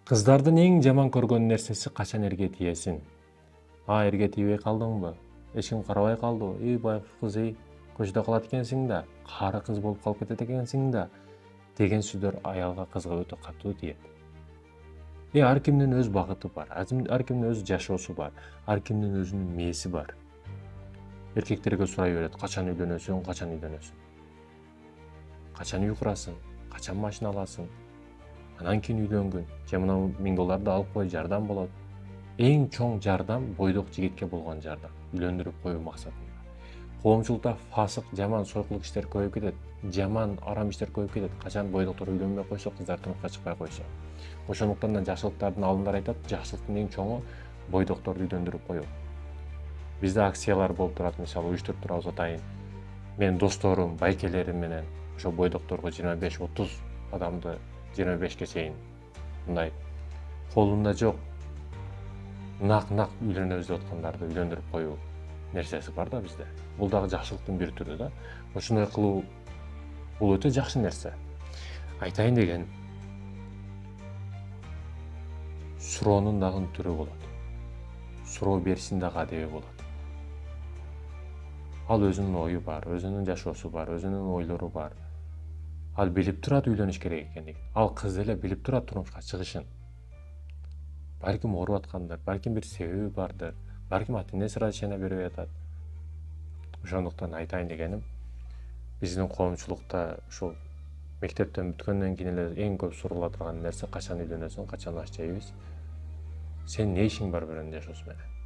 Кыздардын эң жаман көргөн нерсеси качан эрге тиесиң. Эрге тийбей калдыңбы? Эч ким карабай калдыбы? Байкуш кыз, көчөдө калат экенсиң да, кары кыз болуп калып кетет экенсиң да деген сөздөр аялга, кызга өтө катуу тиет. Ар кимдин өз багыты бар, ар кимдин өз жашоосу бар, ар кимдин өзүнүн мээси бар. Эркектерге сурай берет, качан үйлөнөсүң, качан үйлөнөсүң? Качан үй курасың? Качан машина аласың? Анан кийин үйлөнгүн. Же мына $1000 алып кой, жардам болот. Эң чоң жардам бойдок жигитке болгон жардам, үйлөндүрүп коюу максатында. Коомчулукта фасык, жаман сойкулук иштер көбөйүп кетет, жаман арам иштер көбөйүп кетет. Качан бойдоктор үйлөнбөй койсо, кыздар турмушка чыкпай койсо. Ошондуктан да жакшылыктардын алдындар айтат, жакшылыктын эң чоңу бойдокторду үйлөндүрүп коюу. Бизде акциялар болуп турат, мисалы уюштуруп турабыз атайын. Менин досторум, байкелерим менен ошо бойдокторго 25-30 адамды 25ке чейин мындай колунда жок нак үйлөнөбүз деп аткандарды үйлөндүрүп коюу нерсеси бар да бизде. Бул дагы жакшылыктын бир түрү да. Ошондой кылуу бул өтө жакшы нерсе. Айтайын деген, суроонун дагы түрү болот. Суроо бериштин дагы адеби болот. Ал өзүнүн ою бар, өзүнүн жашоосу бар, өзүнүн ойлору бар. Ал билип турат үйлөнүш керек экендигин. Ал кыз деле билип турат турмушка чыгышын. Балким ооруп аткандыр, балким бир себеби бардыр, балким ата-энеси разрешение бербей атат. Ошондуктан айтайын дегеним, биздин коомчулукта ушул мектептен бүткөндөн кийин эле эң көп сурала турган нерсе качан үйлөнөсүң, качан аш жейбиз? Сенин не ишиң бар бирөөнүн жашоосу менен?